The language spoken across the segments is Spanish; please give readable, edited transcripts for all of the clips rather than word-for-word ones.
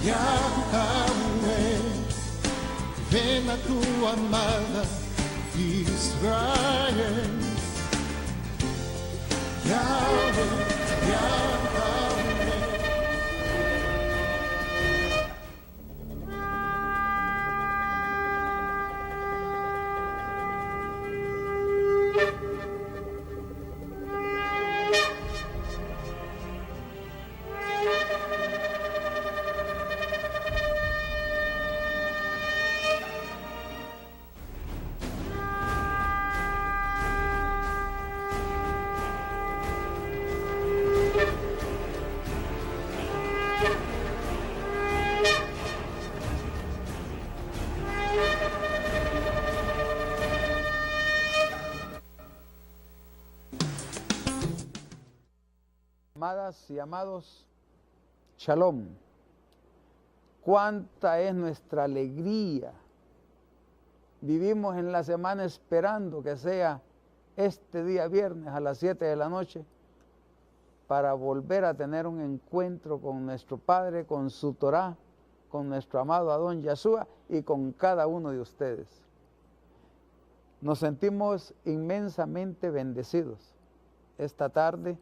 Yahweh, ven a tu amada Israel. Yahweh, Yahweh. Amadas y amados, Shalom. Cuánta es nuestra alegría. Vivimos en la semana esperando que sea este día viernes a las 7 de la noche para volver a tener un encuentro con nuestro Padre, con su Torá, con nuestro amado Adón Yahshua y con cada uno de ustedes. Nos sentimos inmensamente bendecidos esta tarde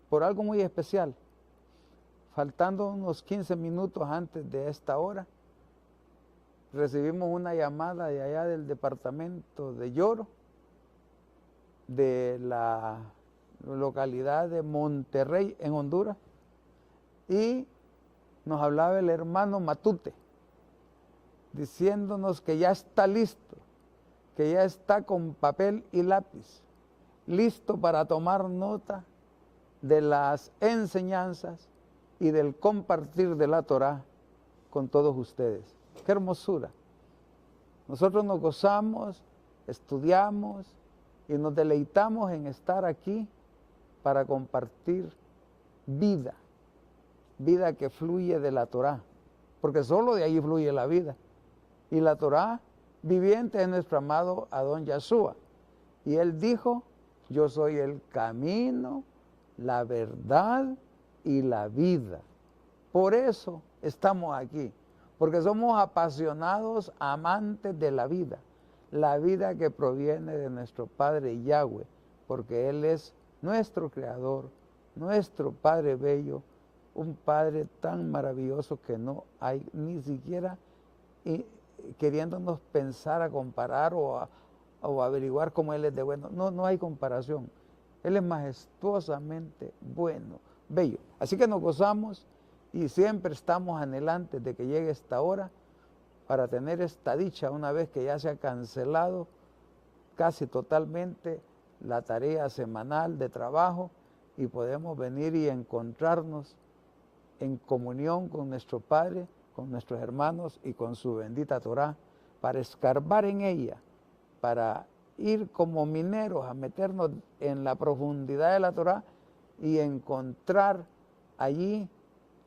por algo muy especial. Faltando unos 15 minutos antes de esta hora, recibimos una llamada de allá del departamento de Lloro, de la localidad de Monterrey, en Honduras, y nos hablaba el hermano Matute, diciéndonos que ya está listo, que ya está con papel y lápiz, listo para tomar nota de las enseñanzas y del compartir de la Torá con todos ustedes. ¡Qué hermosura! Nosotros nos gozamos, estudiamos y nos deleitamos en estar aquí para compartir vida, vida que fluye de la Torá, porque solo de ahí fluye la vida. Y la Torá viviente es nuestro amado Adón Yahshua. Y él dijo, yo soy el camino, la verdad y la vida. Por eso estamos aquí, porque somos apasionados amantes de la vida que proviene de nuestro Padre Yahweh, porque Él es nuestro Creador, nuestro Padre bello, un Padre tan maravilloso que no hay ni siquiera queriéndonos pensar a comparar o averiguar cómo Él es de bueno. No hay comparación. Él es majestuosamente bueno, bello. Así que nos gozamos y siempre estamos anhelantes de que llegue esta hora para tener esta dicha una vez que ya se ha cancelado casi totalmente la tarea semanal de trabajo y podemos venir y encontrarnos en comunión con nuestro Padre, con nuestros hermanos y con su bendita Torá, para escarbar en ella, para ir como mineros a meternos en la profundidad de la Torá y encontrar allí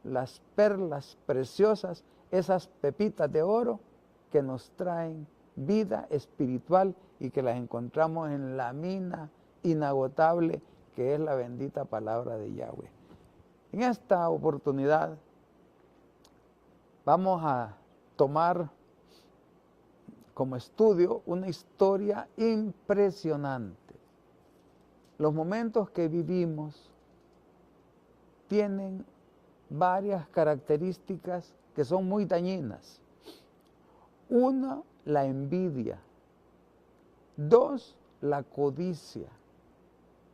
las perlas preciosas, esas pepitas de oro que nos traen vida espiritual y que las encontramos en la mina inagotable que es la bendita palabra de Yahweh. En esta oportunidad vamos a tomar como estudio una historia impresionante. Los momentos que vivimos tienen varias características que son muy dañinas. Una, la envidia. Dos, la codicia.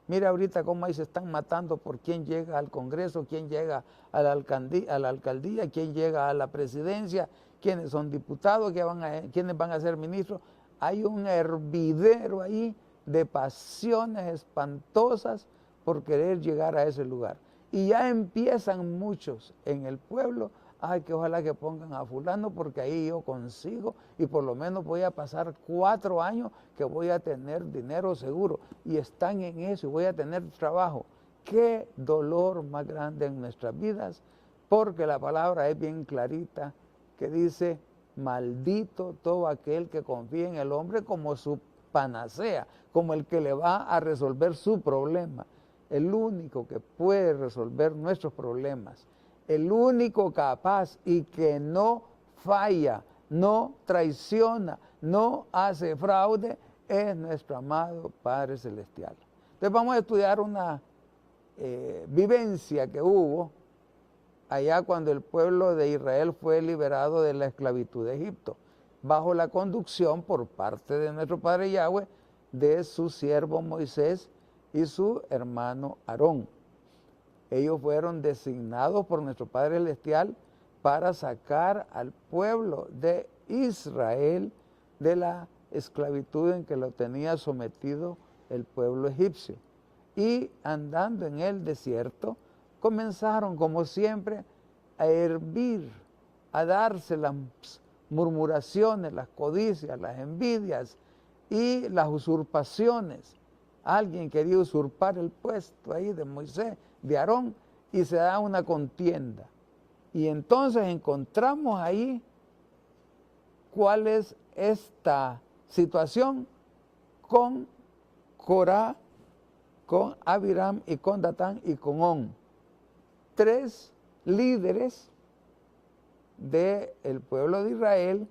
Mira ahorita cómo ahí se están matando por quién llega al Congreso, quién llega a la alcaldía, quién llega a la presidencia, quiénes son diputados, quiénes van a ser ministros. Hay un hervidero ahí de pasiones espantosas por querer llegar a ese lugar. Y ya empiezan muchos en el pueblo, ay, que ojalá que pongan a fulano porque ahí yo consigo y por lo menos voy a pasar 4 años que voy a tener dinero seguro. Y están en eso y voy a tener trabajo. Qué dolor más grande en nuestras vidas, porque la palabra es bien clarita, que dice, maldito todo aquel que confía en el hombre como su panacea, como el que le va a resolver su problema. El único que puede resolver nuestros problemas, el único capaz y que no falla, no traiciona, no hace fraude, es nuestro amado Padre Celestial. Entonces vamos a estudiar una vivencia que hubo allá cuando el pueblo de Israel fue liberado de la esclavitud de Egipto, bajo la conducción por parte de nuestro Padre Yahweh, de su siervo Moisés y su hermano Aarón. Ellos fueron designados por nuestro Padre Celestial para sacar al pueblo de Israel de la esclavitud en que lo tenía sometido el pueblo egipcio. Y andando en el desierto, comenzaron, como siempre, a hervir, a darse las murmuraciones, las codicias, las envidias y las usurpaciones. Alguien quería usurpar el puesto ahí de Moisés, de Aarón, y se da una contienda. Y entonces encontramos ahí cuál es esta situación con Corá, con Abiram y con Datán y con On. 3 líderes del pueblo de Israel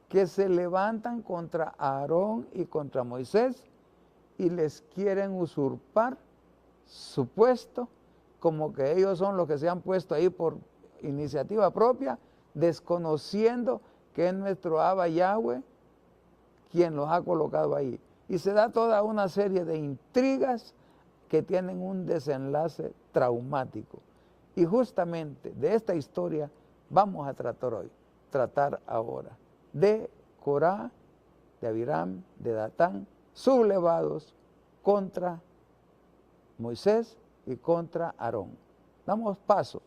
que se levantan contra Aarón y contra Moisés y les quieren usurpar su puesto, como que ellos son los que se han puesto ahí por iniciativa propia, desconociendo que es nuestro Abba Yahweh quien los ha colocado ahí. Y se da toda una serie de intrigas que tienen un desenlace traumático. Y justamente de esta historia vamos a tratar ahora, de Corá, de Abiram, de Datán, sublevados contra Moisés y contra Aarón. Damos paso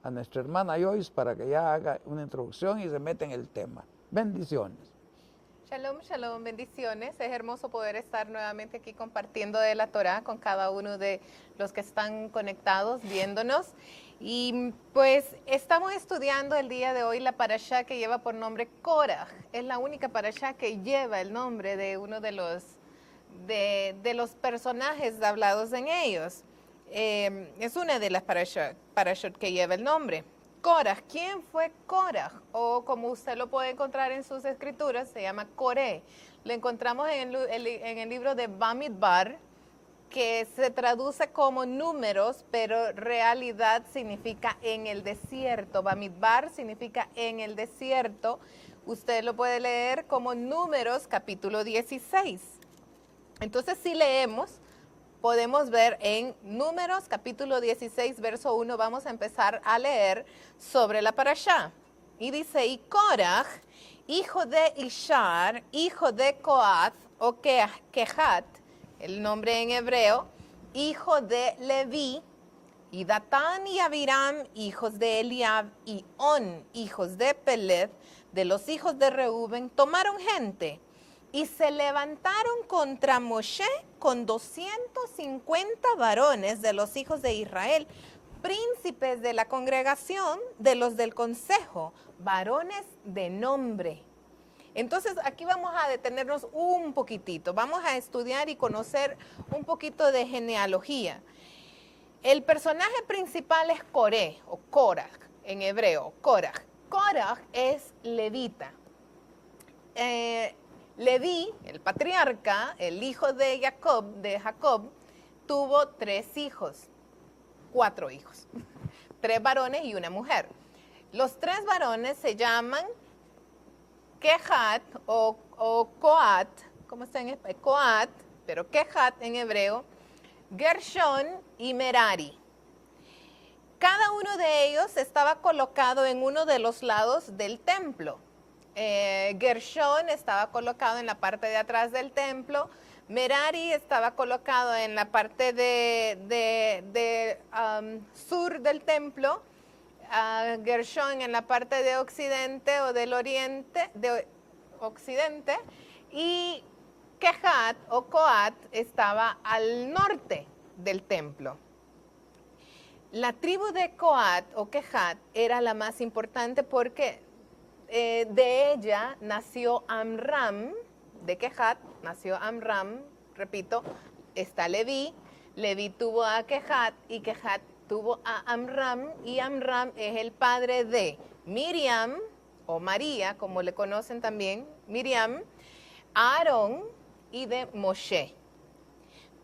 a nuestra hermana Joyce para que ella haga una introducción y se meta en el tema. Bendiciones. Shalom, shalom, bendiciones. Es hermoso poder estar nuevamente aquí compartiendo de la Torá con cada uno de los que están conectados, viéndonos. Y pues estamos estudiando el día de hoy la parashá que lleva por nombre Korah. Es la única parashá que lleva el nombre de uno de los personajes hablados en ellos. Es una de las parashot que lleva el nombre. Korah, ¿quién fue Korah? O como usted lo puede encontrar en sus escrituras, se llama Coré. Lo encontramos en el libro de Bamidbar, que se traduce como números, pero realidad significa en el desierto. Bamidbar significa en el desierto. Usted lo puede leer como Números, capítulo 16. Entonces, si leemos, podemos ver en Números, capítulo 16, verso 1, vamos a empezar a leer sobre la parashá. Y dice, y Korah, hijo de Ishar, hijo de Coath, o Kehat, el nombre en hebreo, hijo de Leví, y Datán y Abiram, hijos de Eliab, y On, hijos de Peled, de los hijos de Reuben, tomaron gente y se levantaron contra Moshe con 250 varones de los hijos de Israel, príncipes de la congregación, de los del consejo, varones de nombre. Entonces aquí vamos a detenernos un poquitito, vamos a estudiar y conocer un poquito de genealogía. El personaje principal es Coré, o Korah en hebreo, Korah. Korah es levita. Leví, el patriarca, el hijo de Jacob, tuvo 4 hijos, 3 varones y una mujer. Los 3 varones se llaman Kehat o Coat, ¿cómo está en español? Coat, pero Kehat en hebreo, Gershón y Merari. Cada uno de ellos estaba colocado en uno de los lados del templo. Gershón estaba colocado en la parte de atrás del templo, Merari estaba colocado en la parte sur del templo, Gershón en la parte de occidente o del oriente, de occidente, y Kehat o Coat estaba al norte del templo. La tribu de Coat o Kehat era la más importante porque de ella nació Amram, de Kehat nació Amram, repito, está Leví, Leví tuvo a Kehat y Kehat tuvo a Amram, y Amram es el padre de Miriam, o María, como le conocen también, Miriam, Aarón y de Moshe.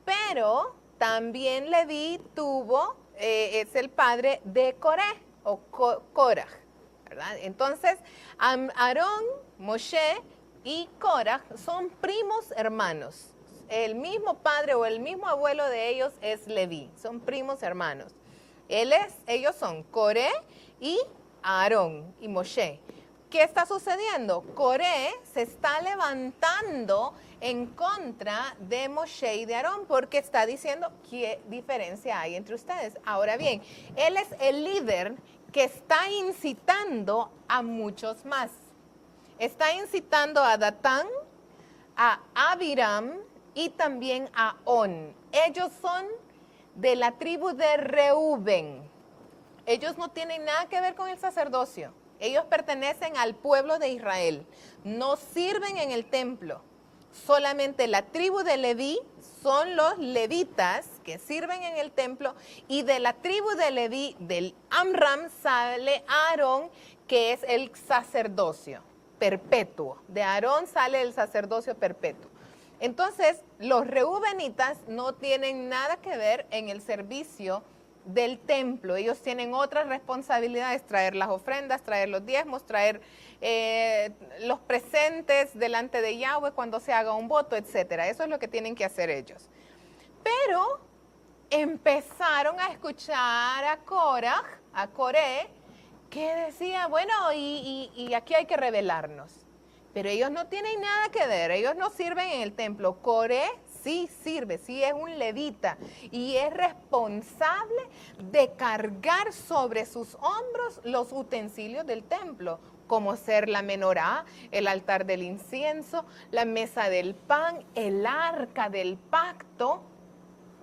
Pero también Leví es el padre de Coré, o Coraj, ¿verdad? Entonces, Aarón, Moshe y Coraj son primos hermanos. El mismo padre o el mismo abuelo de ellos es Leví, son primos hermanos. Ellos son Coré y Aarón y Moshe. ¿Qué está sucediendo? Coré se está levantando en contra de Moshe y de Aarón porque está diciendo qué diferencia hay entre ustedes. Ahora bien, él es el líder que está incitando a muchos más. Está incitando a Datán, a Abiram y también a On. Ellos son de la tribu de Reuben. Ellos no tienen nada que ver con el sacerdocio. Ellos pertenecen al pueblo de Israel. No sirven en el templo. Solamente la tribu de Leví son los levitas que sirven en el templo. Y de la tribu de Leví, del Amram, sale Aarón, que es el sacerdocio perpetuo. De Aarón sale el sacerdocio perpetuo. Entonces, los reubenitas no tienen nada que ver en el servicio del templo. Ellos tienen otras responsabilidades: traer las ofrendas, traer los diezmos, traer los presentes delante de Yahweh cuando se haga un voto, etcétera. Eso es lo que tienen que hacer ellos. Pero empezaron a escuchar a Coraj, a Coré, que decía, bueno, y aquí hay que rebelarnos. Pero ellos no tienen nada que ver, ellos no sirven en el templo. Coré sí sirve, sí es un levita y es responsable de cargar sobre sus hombros los utensilios del templo, como ser la menorá, el altar del incienso, la mesa del pan, el arca del pacto.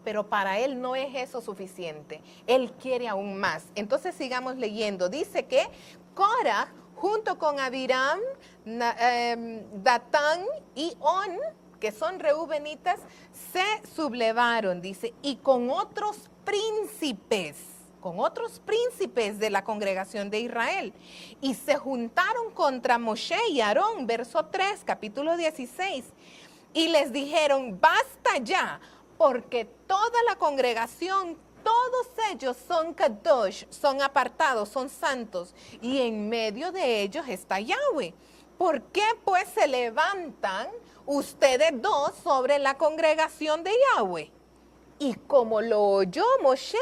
Pero para él no es eso suficiente, él quiere aún más. Entonces sigamos leyendo. Dice que Coraj, junto con Abiram, Datán y On, que son reubenitas, se sublevaron, dice, y con otros príncipes de la congregación de Israel, y se juntaron contra Moshe y Aarón, verso 3, capítulo 16, y les dijeron, basta ya, porque toda la congregación, todos ellos son kadosh, son apartados, son santos, y en medio de ellos está Yahweh. ¿Por qué pues se levantan ustedes dos sobre la congregación de Yahweh? Y como lo oyó Moshe,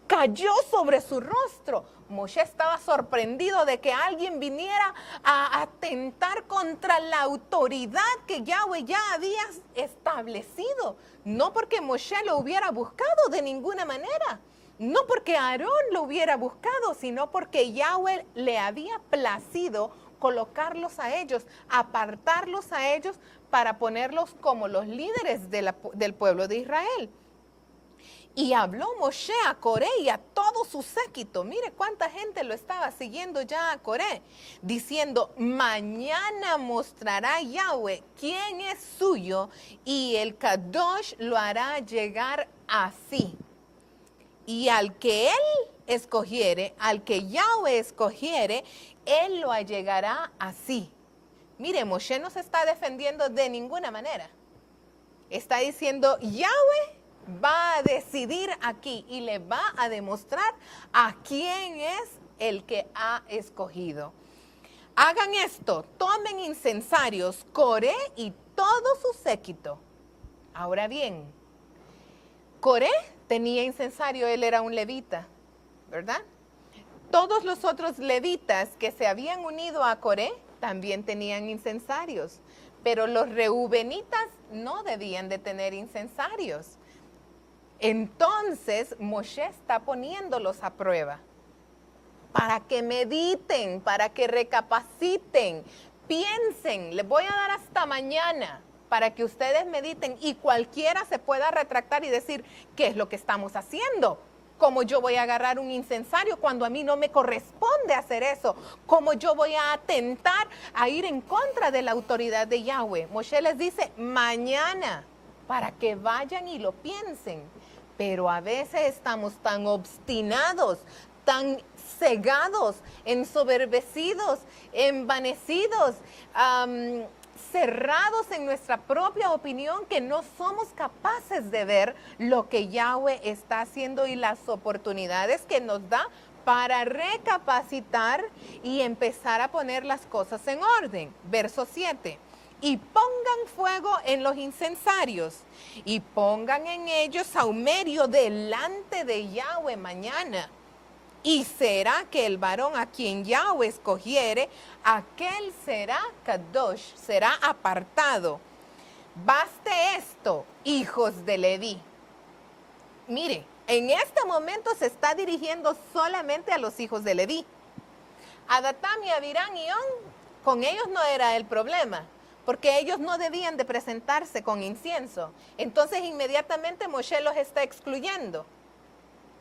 cayó sobre su rostro. Moshe estaba sorprendido de que alguien viniera a atentar contra la autoridad que Yahweh ya había establecido. No porque Moshe lo hubiera buscado de ninguna manera, no porque Aarón lo hubiera buscado, sino porque Yahweh le había placido colocarlos a ellos, apartarlos a ellos para ponerlos como los líderes del pueblo de Israel. Y habló Moshe a Coré y a todo su séquito. Mire cuánta gente lo estaba siguiendo ya a Coré, diciendo, mañana mostrará Yahweh quién es suyo y el Kadosh lo hará llegar así. Y al que él escogiere, al que Yahweh escogiere, él lo allegará así. Mire, Moshe no se está defendiendo de ninguna manera. Está diciendo, Yahweh va a decidir aquí y le va a demostrar a quién es el que ha escogido. Hagan esto, tomen incensarios, Coré y todo su séquito. Ahora bien, Coré tenía incensario, él era un levita, ¿verdad? Todos los otros levitas que se habían unido a Coré también tenían incensarios, pero los reubenitas no debían de tener incensarios. Entonces Moshe está poniéndolos a prueba para que mediten, para que recapaciten, piensen. Les voy a dar hasta mañana para que ustedes mediten y cualquiera se pueda retractar y decir, ¿qué es lo que estamos haciendo? ¿Cómo yo voy a agarrar un incensario cuando a mí no me corresponde hacer eso? ¿Cómo yo voy a atentar a ir en contra de la autoridad de Yahweh? Moshe les dice, mañana, para que vayan y lo piensen. Pero a veces estamos tan obstinados, tan cegados, ensoberbecidos, envanecidos, cerrados en nuestra propia opinión, que no somos capaces de ver lo que Yahweh está haciendo y las oportunidades que nos da para recapacitar y empezar a poner las cosas en orden. Verso 7. Y pongan fuego en los incensarios y pongan en ellos saumerio delante de Yahweh mañana. Y será que el varón a quien Yahweh escogiere, aquel será Kadosh, será apartado. Baste esto, hijos de Leví. Mire, en este momento se está dirigiendo solamente a los hijos de Leví. A Datán y Abiram y On, con ellos no era el problema, porque ellos no debían de presentarse con incienso. Entonces inmediatamente Moshe los está excluyendo,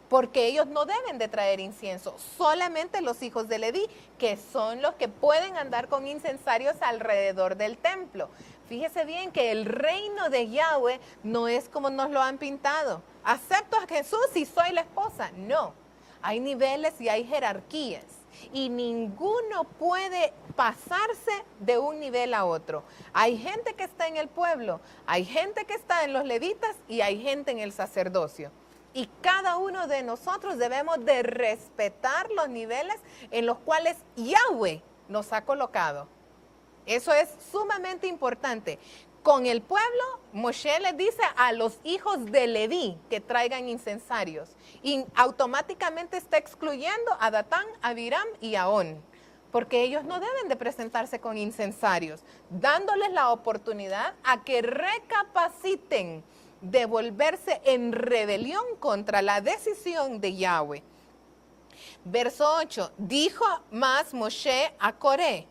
porque ellos no deben de traer incienso, solamente los hijos de Leví, que son los que pueden andar con incensarios alrededor del templo. Fíjese bien que el reino de Yahweh no es como nos lo han pintado. Acepto a Jesús y soy la esposa. No, hay niveles y hay jerarquías, y ninguno puede pasarse de un nivel a otro. Hay gente que está en el pueblo, hay gente que está en los levitas y hay gente en el sacerdocio. Y cada uno de nosotros debemos de respetar los niveles en los cuales Yahweh nos ha colocado. Eso es sumamente importante. Con el pueblo, Moshe les dice a los hijos de Leví que traigan incensarios. Y automáticamente está excluyendo a Datán, a Abiram y a On, porque ellos no deben de presentarse con incensarios, dándoles la oportunidad a que recapaciten de volverse en rebelión contra la decisión de Yahweh. Verso 8, dijo más Moshe a Coré: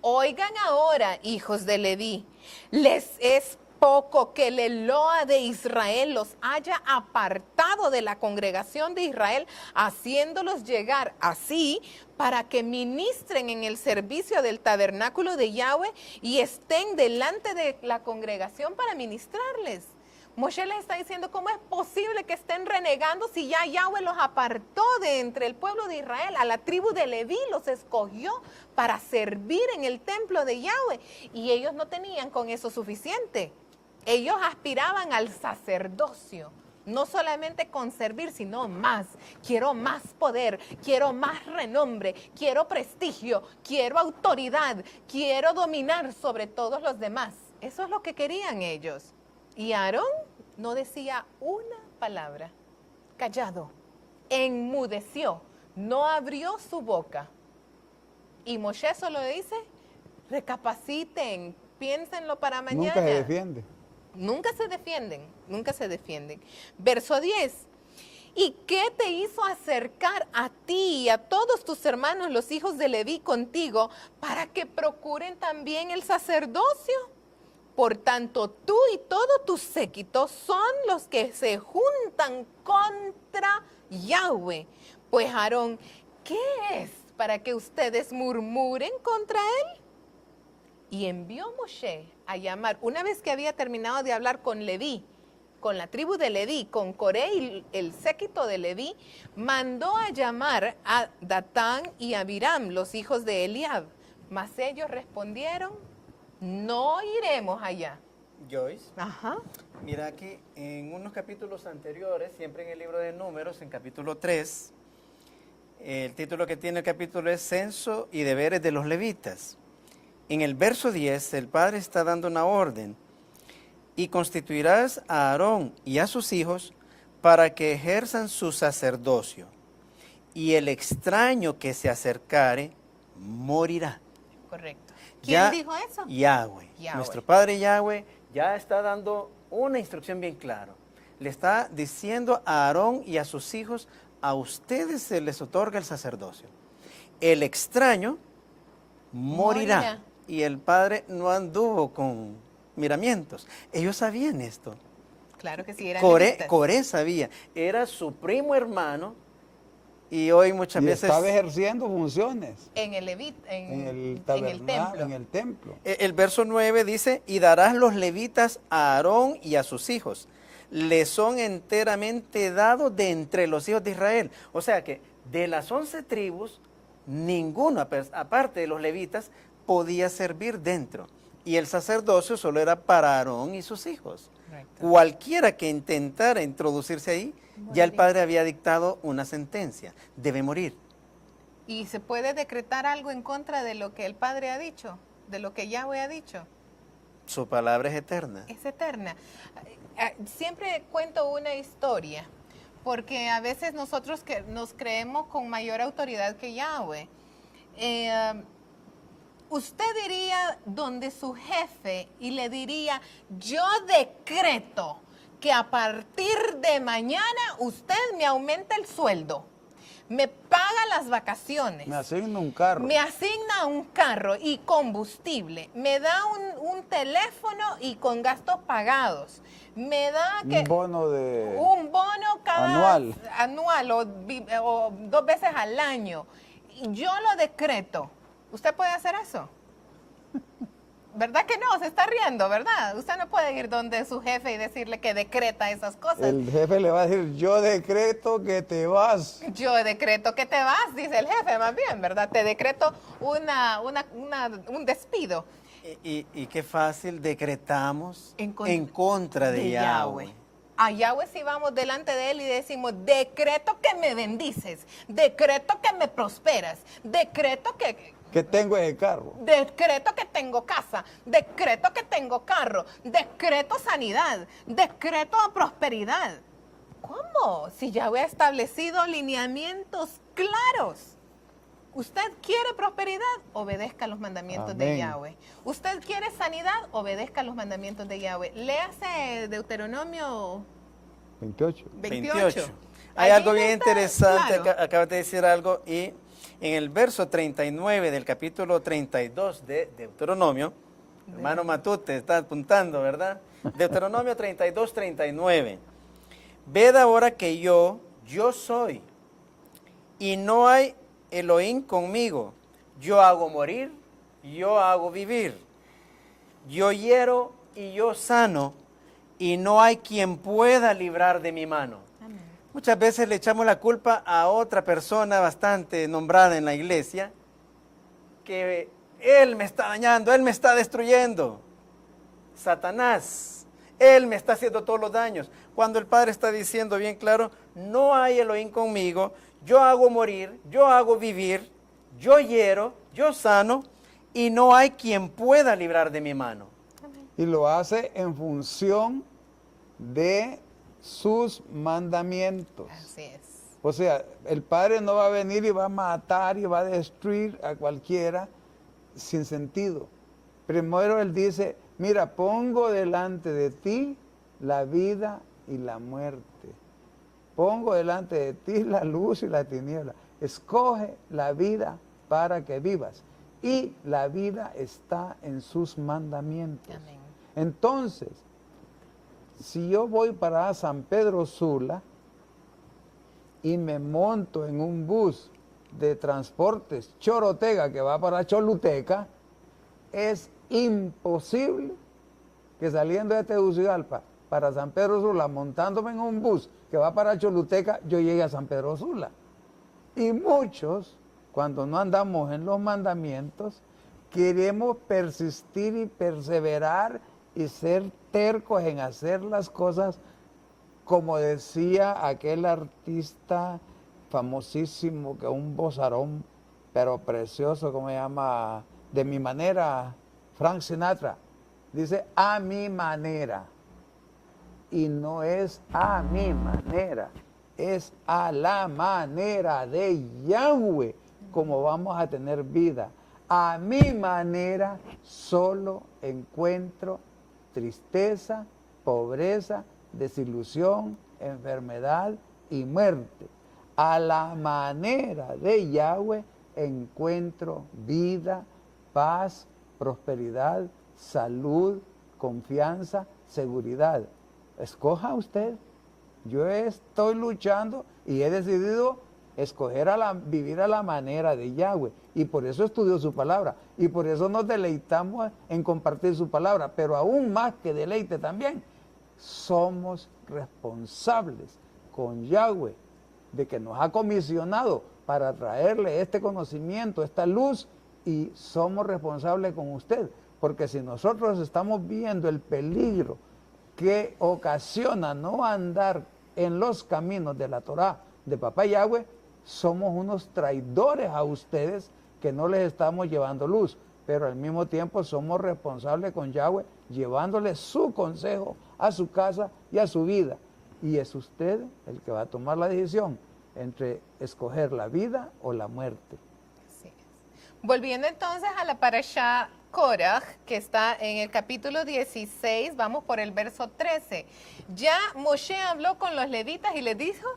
oigan ahora, hijos de Leví, les es poco que el Eloa de Israel los haya apartado de la congregación de Israel, haciéndolos llegar así para que ministren en el servicio del tabernáculo de Yahweh y estén delante de la congregación para ministrarles. Moshe les está diciendo, ¿cómo es posible que estén renegando si ya Yahweh los apartó de entre el pueblo de Israel? A la tribu de Leví los escogió para servir en el templo de Yahweh, y ellos no tenían con eso suficiente. Ellos aspiraban al sacerdocio, no solamente con servir, sino más. Quiero más poder, quiero más renombre, quiero prestigio, quiero autoridad, quiero dominar sobre todos los demás. Eso es lo que querían ellos. Y Aarón no decía una palabra, callado, enmudeció, no abrió su boca. Y Moshe solo dice, recapaciten, piénsenlo para mañana. Nunca se defiende. Nunca se defienden, nunca se defienden. Verso 10. ¿Y qué te hizo acercar a ti y a todos tus hermanos, los hijos de Leví, contigo, para que procuren también el sacerdocio? Por tanto, tú y todo tu séquito son los que se juntan contra Yahweh. Pues Aarón, ¿qué es para que ustedes murmuren contra él? Y envió Moshe a llamar, una vez que había terminado de hablar con Leví, con la tribu de Leví, con Coré y el séquito de Leví, mandó a llamar a Datán y a Abiram, los hijos de Eliab. Mas ellos respondieron, no iremos allá. Joyce, Ajá. mira que en unos capítulos anteriores, siempre en el libro de Números, en capítulo 3, el título que tiene el capítulo es Censo y deberes de los levitas. En el verso 10, el Padre está dando una orden: y constituirás a Aarón y a sus hijos para que ejerzan su sacerdocio, y el extraño que se acercare morirá. Correcto. ¿Quién dijo eso? Yahweh. Nuestro Padre Yahweh ya está dando una instrucción bien clara. Le está diciendo a Aarón y a sus hijos, a ustedes se les otorga el sacerdocio. El extraño morirá. Y el Padre no anduvo con miramientos. Ellos sabían esto. Claro que sí, eran Coré sabía. Era su primo hermano. Y hoy muchas veces estaba ejerciendo funciones en el en el templo. En el templo. El verso 9 dice, y darás los levitas a Aarón y a sus hijos, le son enteramente dados de entre los hijos de Israel. O sea que de las 11 tribus, ninguno, aparte de los levitas, podía servir dentro. Y el sacerdocio solo era para Aarón y sus hijos. Correcto. Cualquiera que intentara introducirse ahí, ya el padre había dictado una sentencia, debe morir. ¿Y se puede decretar algo en contra de lo que el Padre ha dicho, de lo que Yahweh ha dicho? Su palabra es eterna. Es eterna. Siempre cuento una historia, porque a veces nosotros que nos creemos con mayor autoridad que Yahweh. Usted iría donde su jefe y le diría, yo decreto que a partir de mañana usted me aumenta el sueldo, me paga las vacaciones. Me asigna un carro. Me asigna un carro y combustible. Me da un teléfono y con gastos pagados. Me da Un bono de... un bono cada anual o 2 veces al año. Y yo lo decreto. ¿Usted puede hacer eso? ¿Verdad que no? Se está riendo, ¿verdad? Usted no puede ir donde su jefe y decirle que decreta esas cosas. El jefe le va a decir, yo decreto que te vas. Yo decreto que te vas, dice el jefe, más bien, ¿verdad? Te decreto un despido. Y qué fácil decretamos En en contra de Yahweh. A Yahweh si vamos delante de él y decimos, decreto que me bendices, decreto que me prosperas, decreto Que tengo ese carro. decreto que tengo casa, decreto que tengo carro, decreto sanidad, decreto prosperidad. ¿Cómo? Si Yahweh ha establecido lineamientos claros. Usted quiere prosperidad, obedezca los mandamientos de Amén. Yahweh. Usted quiere sanidad, obedezca los mandamientos de Yahweh. Léase Deuteronomio 28. 28. Hay Allí algo bien está, interesante, claro. acabas de decir algo, y en el verso 39 del capítulo 32 de Deuteronomio, hermano Matute, está apuntando, ¿verdad? Deuteronomio 32, 39. Ved ahora que yo soy, y no hay Elohim conmigo. Yo hago morir, yo hago vivir. Yo hiero y yo sano, y no hay quien pueda librar de mi mano. Amén. Muchas veces le echamos la culpa a otra persona bastante nombrada en la iglesia, que él me está dañando, él me está destruyendo. Satanás, él me está haciendo todos los daños. Cuando el Padre está diciendo bien claro, no hay Elohim conmigo, yo hago morir, yo hago vivir, yo hiero, yo sano, y no hay quien pueda librar de mi mano. Y lo hace en función de sus mandamientos. Así es. O sea, el Padre no va a venir y va a matar y va a destruir a cualquiera sin sentido. Primero Él dice, mira, pongo delante de ti la vida y la muerte. Pongo delante de ti la luz y la tiniebla. Escoge la vida para que vivas. Y la vida está en sus mandamientos. Amén. Entonces, si yo voy para San Pedro Sula y me monto en un bus de transportes Chorotega que va para Choluteca, es imposible que saliendo de Tegucigalpa para San Pedro Sula, montándome en un bus que va para Choluteca, yo llegue a San Pedro Sula. Y muchos, cuando no andamos en los mandamientos, queremos persistir y perseverar y ser tercos en hacer las cosas como decía aquel artista famosísimo, que un vozarrón, pero precioso, como se llama, de mi manera, Frank Sinatra. Dice, a mi manera. Y no es a mi manera, es a la manera de Yahweh como vamos a tener vida. A mi manera solo encuentro tristeza, pobreza, desilusión, enfermedad y muerte. A la manera de Yahweh encuentro vida, paz, prosperidad, salud, confianza, seguridad. Escoja usted. Yo estoy luchando y he decidido escoger vivir a la manera de Yahweh. Y por eso estudio su palabra. Y por eso nos deleitamos en compartir su palabra. Pero aún más que deleite también, somos responsables con Yahweh de que nos ha comisionado para traerle este conocimiento, esta luz, y somos responsables con usted, porque si nosotros estamos viendo el peligro que ocasiona no andar en los caminos de la Torá de Papá Yahweh, somos unos traidores a ustedes que no les estamos llevando luz, pero al mismo tiempo somos responsables con Yahweh, llevándole su consejo a su casa y a su vida. Y es usted el que va a tomar la decisión entre escoger la vida o la muerte. Así es. Volviendo entonces a la parashá Korach, que está en el capítulo 16, vamos por el verso 13. Ya Moshe habló con los levitas y les dijo,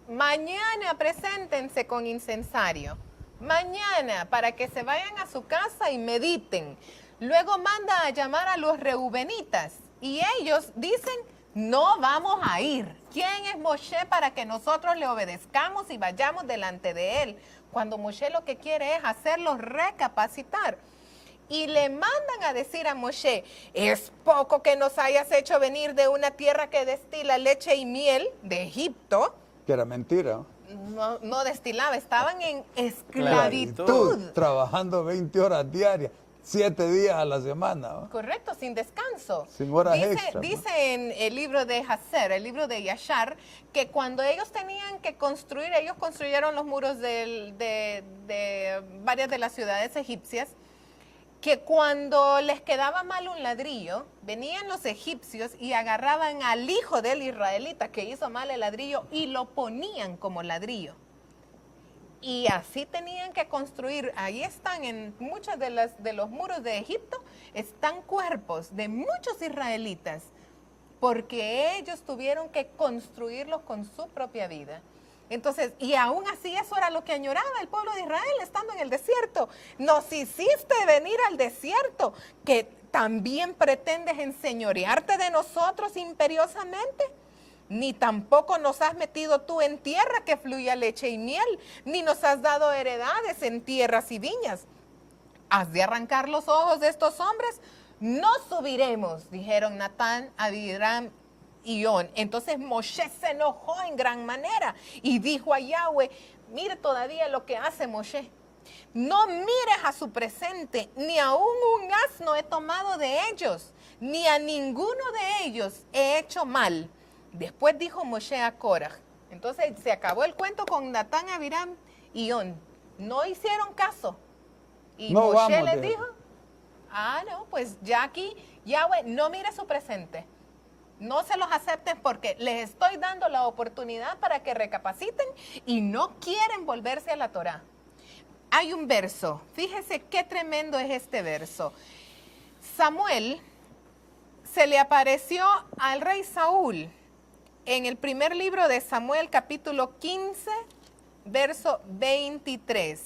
mañana preséntense con incensario, mañana, para que se vayan a su casa y mediten. Luego manda a llamar a los reubenitas y ellos dicen, no vamos a ir. ¿Quién es Moshe para que nosotros le obedezcamos y vayamos delante de él? Cuando Moshe lo que quiere es hacerlos recapacitar. Y le mandan a decir a Moshe, es poco que nos hayas hecho venir de una tierra que destila leche y miel, de Egipto. Que era mentira. No destilaba, estaban en esclavitud. Trabajando 20 horas diarias, 7 días a la semana, ¿no? Correcto, sin descanso. Sin horas dice, extra, ¿no? Dice en el libro de Hazer, el libro de Yashar, que cuando ellos tenían que construir, ellos construyeron los muros de varias de las ciudades egipcias, que cuando les quedaba mal un ladrillo, venían los egipcios y agarraban al hijo del israelita que hizo mal el ladrillo y lo ponían como ladrillo. Y así tenían que construir. Ahí están en muchos de los muros de Egipto, están cuerpos de muchos israelitas, porque ellos tuvieron que construirlos con su propia vida. Entonces, y aún así eso era lo que añoraba el pueblo de Israel estando en el desierto. Nos hiciste venir al desierto, que también pretendes enseñorearte de nosotros imperiosamente. Ni tampoco nos has metido tú en tierra que fluya leche y miel, ni nos has dado heredades en tierras y viñas. ¿Has de arrancar los ojos de estos hombres? No subiremos, dijeron Natán, Abiram y On. Entonces Moshe se enojó en gran manera y dijo a Yahweh, mire todavía lo que hace Moshe. No mires a su presente, ni aún un asno he tomado de ellos, ni a ninguno de ellos he hecho mal. Después dijo Moshe a Korach. Entonces se acabó el cuento con Natán, Abiram y On. No hicieron caso. Y No Moshe vamos, les dijo. dijo, no, pues ya aquí, Yahweh, no mire su presente. No se los acepten porque les estoy dando la oportunidad para que recapaciten y no quieren volverse a la Torá. Hay un verso, fíjese qué tremendo es este verso. Samuel se le apareció al rey Saúl en el primer libro de Samuel, capítulo 15, verso 23.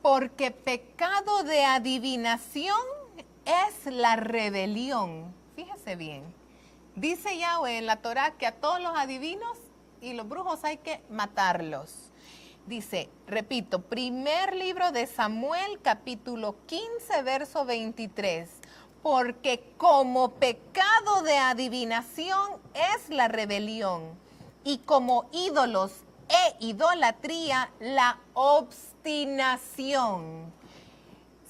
Porque pecado de adivinación es la rebelión. Fíjese bien. Dice Yahweh en la Torá que a todos los adivinos y los brujos hay que matarlos. Dice, repito, primer libro de Samuel, capítulo 15, verso 23. Porque como pecado de adivinación es la rebelión, y como ídolos e idolatría la obstinación.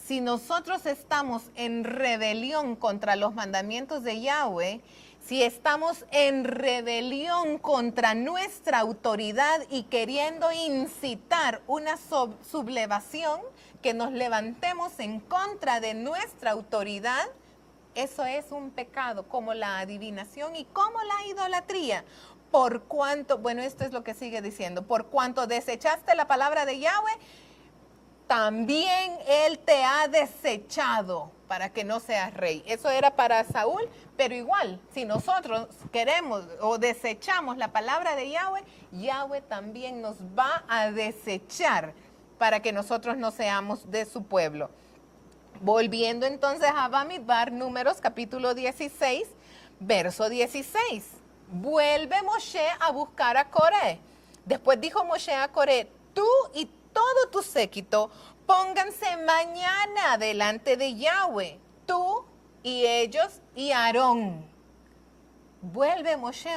Si nosotros estamos en rebelión contra los mandamientos de Yahweh, si estamos en rebelión contra nuestra autoridad y queriendo incitar una sublevación, que nos levantemos en contra de nuestra autoridad, eso es un pecado, como la adivinación y como la idolatría. Por cuanto, bueno, esto es lo que sigue diciendo, por cuanto desechaste la palabra de Yahweh, también Él te ha desechado para que no seas rey. Eso era para Saúl, pero igual, si nosotros queremos o desechamos la palabra de Yahweh, Yahweh también nos va a desechar para que nosotros no seamos de su pueblo. Volviendo entonces a Bamidbar, Números capítulo 16, verso 16. Vuelve Moshe a buscar a Coré. Después dijo Moshe a Coré, tú y todo tu séquito pónganse mañana delante de Yahweh, tú y ellos y Aarón. Vuelve Moshe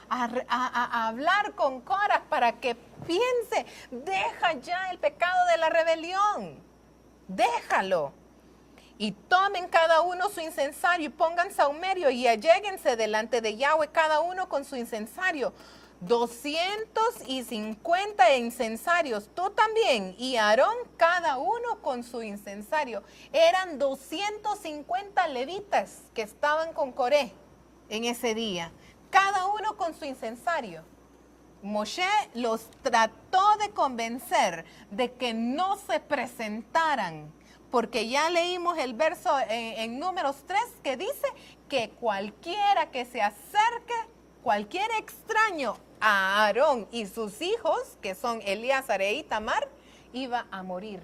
a hablar con Coraj para que piense, deja ya el pecado de la rebelión, déjalo. Y tomen cada uno su incensario y pongan saumerio y alléguense delante de Yahweh cada uno con su incensario. 250 incensarios, tú también, y Aarón cada uno con su incensario. Eran 250 levitas que estaban con Coré en ese día, cada uno con su incensario. Moshe los trató de convencer de que no se presentaran, porque ya leímos el verso en Números 3 que dice que cualquiera que se acerque, cualquier extraño a Aarón y sus hijos, que son Eleazar e Itamar, iba a morir.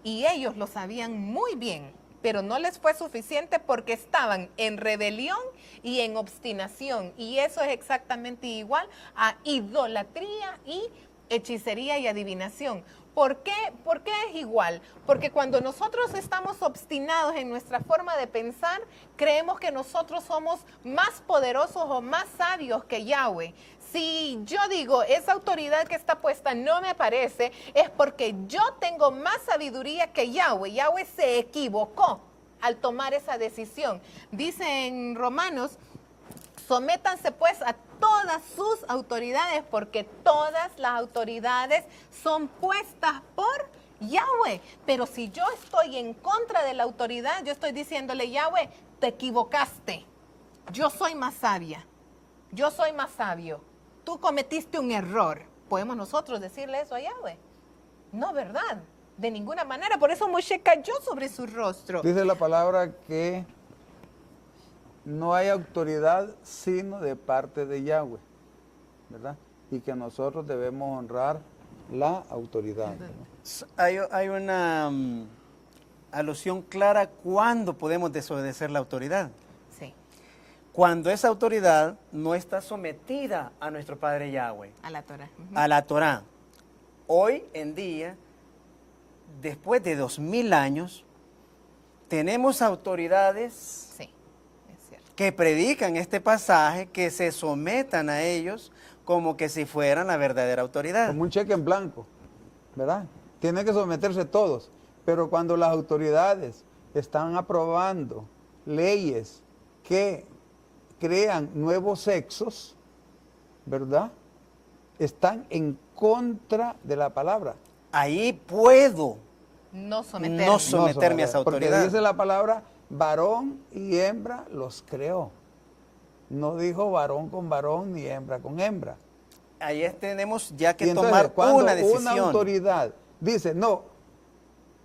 Y ellos lo sabían muy bien, pero no les fue suficiente porque estaban en rebelión y en obstinación. Y eso es exactamente igual a idolatría y hechicería y adivinación. ¿Por qué es igual? Porque cuando nosotros estamos obstinados en nuestra forma de pensar, creemos que nosotros somos más poderosos o más sabios que Yahweh. Si yo digo, esa autoridad que está puesta no me parece, es porque yo tengo más sabiduría que Yahweh. Yahweh se equivocó al tomar esa decisión. Dice en Romanos, sométanse pues a todas sus autoridades, porque todas las autoridades son puestas por Yahweh. Pero si yo estoy en contra de la autoridad, yo estoy diciéndole, Yahweh, te equivocaste. Yo soy más sabia. Yo soy más sabio. Tú cometiste un error. ¿Podemos nosotros decirle eso a Yahweh? No, ¿verdad? De ninguna manera. Por eso Moshe cayó sobre su rostro. Dice la palabra que no hay autoridad sino de parte de Yahweh, ¿verdad? Y que nosotros debemos honrar la autoridad, ¿no? Hay una alusión clara cuando podemos desobedecer la autoridad. Sí, Cuando esa autoridad no está sometida a nuestro Padre Yahweh, a la Torah. a la Torá. Hoy en día, después de 2000 años, tenemos autoridades Sí, es cierto. que predican este pasaje, que se sometan a ellos como que si fueran la verdadera autoridad. Como un cheque en blanco, ¿verdad? Tienen que someterse todos, pero cuando las autoridades están aprobando leyes que crean nuevos sexos, ¿verdad? Están en contra de la palabra. Ahí puedo No someterme. no someterme a esa autoridad. Porque dice la palabra, varón y hembra los creó. No dijo varón con varón ni hembra con hembra. Ahí tenemos ya que Y entonces, tomar cuando una decisión. una autoridad dice, no,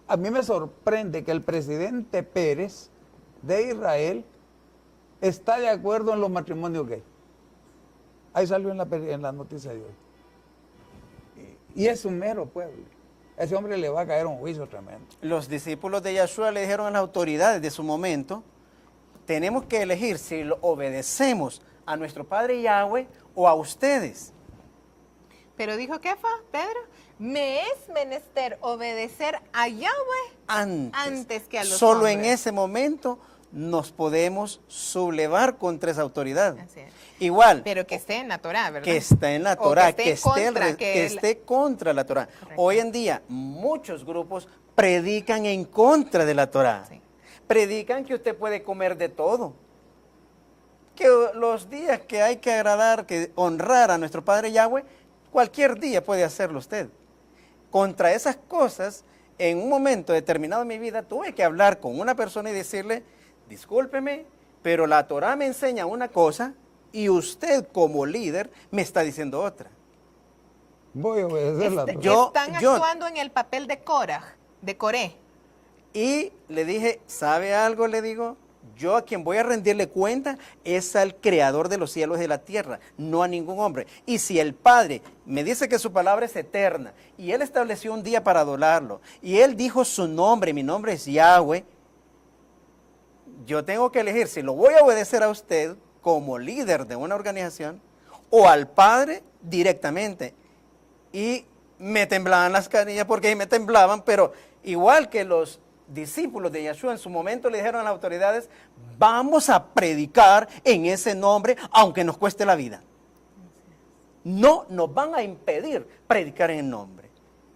a mí me sorprende que el presidente Pérez de Israel está de acuerdo en los matrimonios gay. Ahí salió en la noticia de hoy. Y es un mero pueblo. A ese hombre le va a caer un juicio tremendo. Los discípulos de Yahshua le dijeron a las autoridades de su momento, tenemos que elegir si lo obedecemos a nuestro Padre Yahweh o a ustedes. Pero dijo Kefa, Pedro, me es menester obedecer a Yahweh antes que a los Solo hombres. en ese momento nos podemos sublevar contra esa autoridad. Así es. Igual, Pero que esté en la Torah, ¿verdad? que está en la O Torah, que esté contra la Torah. Correcto. Hoy en día muchos grupos predican en contra de la Torah. Sí. Predican que usted puede comer de todo. Que los días que hay que agradar, que honrar a nuestro Padre Yahweh, cualquier día puede hacerlo usted. Contra esas cosas, en un momento determinado de mi vida, tuve que hablar con una persona y decirle, discúlpeme, pero la Torah me enseña una cosa y usted como líder me está diciendo otra. Voy a obedecerla. Están actuando en el papel de Korah, de Coré. Y le dije, ¿sabe algo? Le digo, yo a quien voy a rendirle cuenta es al creador de los cielos y de la tierra, no a ningún hombre. Y si el Padre me dice que su palabra es eterna y Él estableció un día para adorarlo y Él dijo su nombre, mi nombre es Yahweh, yo tengo que elegir si lo voy a obedecer a usted como líder de una organización o al Padre directamente. Y me temblaban las canillas porque me temblaban, pero Igual que los discípulos de Yeshua en su momento le dijeron a las autoridades, vamos a predicar en ese nombre aunque nos cueste la vida. No nos van a impedir predicar en el nombre.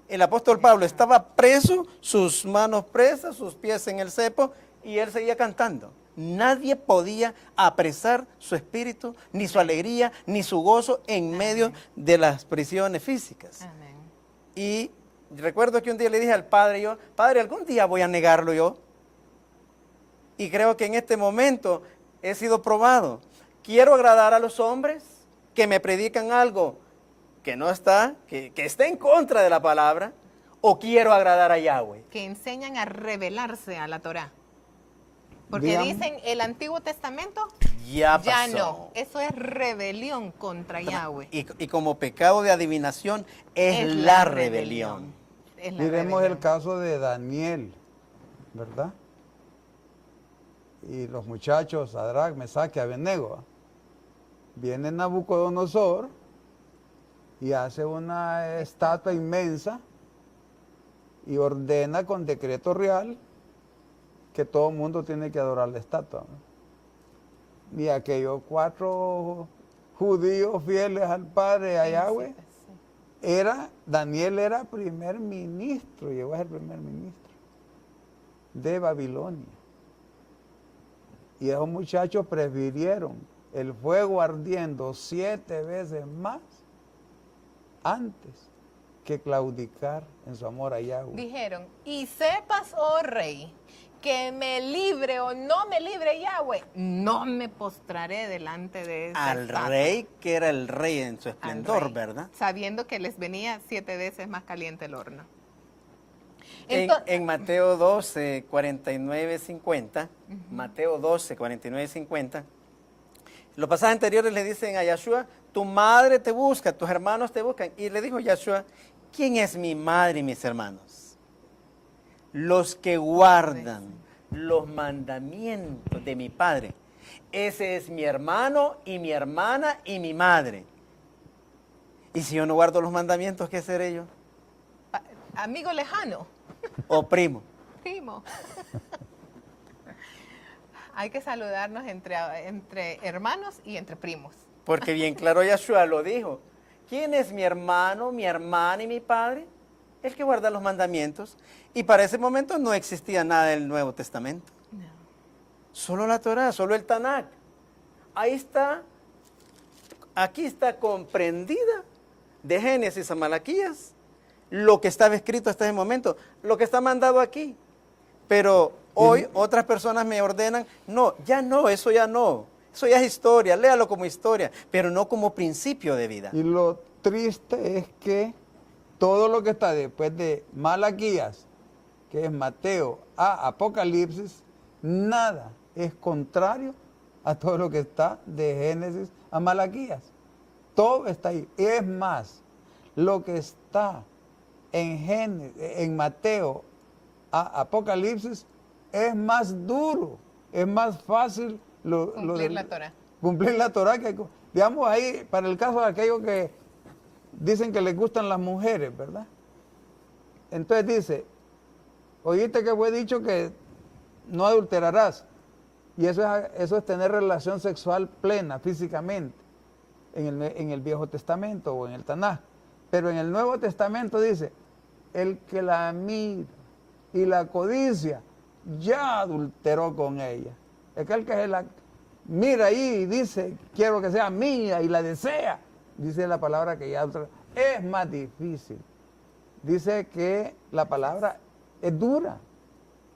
El apóstol Pablo estaba preso, sus manos presas, sus pies en el cepo, y él seguía cantando. Nadie podía apresar su espíritu, ni su alegría, ni su gozo en medio de las prisiones físicas. Amén. Y recuerdo que un día le dije al Padre, yo, Padre, algún día voy a negarlo yo. Y creo que en este momento he sido probado. Quiero agradar a los hombres que me predican algo que no está, que está en contra de la palabra, o quiero agradar a Yahweh. Que enseñan a rebelarse a la Torá. Porque Digamos- dicen el Antiguo Testamento Ya ya pasó. no. Eso es rebelión contra Yahweh. Y como pecado de adivinación es la rebelión. Es la Miremos el rebelión. caso de Daniel, ¿verdad? Y los muchachos, Sadrach, Mesach y Abednego. Viene Nabucodonosor y hace una estatua inmensa y ordena con decreto real que todo el mundo tiene que adorar la estatua, ¿no? Y aquellos 4 judíos fieles al Padre, a Yahweh, Daniel era primer ministro, llegó a ser primer ministro de Babilonia. Y esos muchachos prefirieron el fuego ardiendo 7 veces más antes que claudicar en su amor a Yahweh. Dijeron, y sepas, oh rey, que me libre o no me libre Yahweh, no me postraré delante de esa Al estatua". rey que era el rey en su Al esplendor, rey, ¿verdad? sabiendo que les venía 7 veces más caliente el horno. En Mateo 12, 49, 50, Mateo 12, 49, 50, los pasajes anteriores le dicen a Yeshua, tu madre te busca, tus hermanos te buscan. Y le dijo Yeshua, ¿quién es mi madre y mis hermanos? Los que guardan los mandamientos de mi Padre. Ese es mi hermano y mi hermana y mi madre. Y si yo no guardo los mandamientos, ¿qué seré yo? Amigo lejano, O primo. primo. Hay que saludarnos entre hermanos y entre primos. Porque bien claro Yeshua lo dijo. ¿Quién es mi hermano, mi hermana y mi padre? El que guarda los mandamientos. Y para ese momento no existía nada del Nuevo Testamento. No. Solo la Torá, solo el Tanakh. Ahí está, aquí está comprendida de Génesis a Malaquías lo que estaba escrito hasta ese momento, lo que está mandado aquí. Pero hoy otras personas me ordenan, no, eso ya no. Eso ya es historia, léalo como historia, pero no como principio de vida. Y lo triste es que todo lo que está después de Malaquías, que es Mateo a Apocalipsis, nada es contrario a todo lo que está de Génesis a Malaquías. Todo está ahí. Es más, lo que está en Mateo a Apocalipsis es más duro, es más fácil Cumplir la Torá. Cumplir la Torá, que, digamos ahí, para el caso de aquellos que dicen que les gustan las mujeres, ¿verdad? Entonces dice, oíste que fue dicho que no adulterarás. Y eso es tener relación sexual plena, físicamente, en el Viejo Testamento o en el Tanaj. Pero en el Nuevo Testamento dice, el que la mira y la codicia, ya adulteró con ella. Aquel que se la mira ahí y dice, quiero que sea mía y la desea, dice la palabra que ya adulteró. Es más difícil. Dice que la palabra es dura,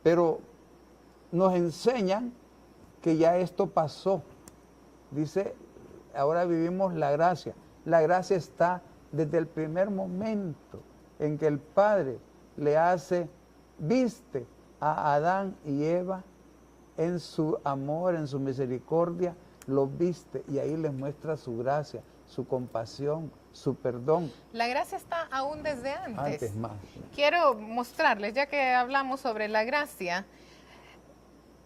pero nos enseñan que ya esto pasó. Dice, ahora vivimos la gracia. La gracia está desde el primer momento en que el Padre le viste a Adán y Eva en su amor, en su misericordia, los viste y ahí les muestra su gracia, su compasión, su perdón. La gracia está aún desde antes. Antes más. Quiero mostrarles, ya que hablamos sobre la gracia,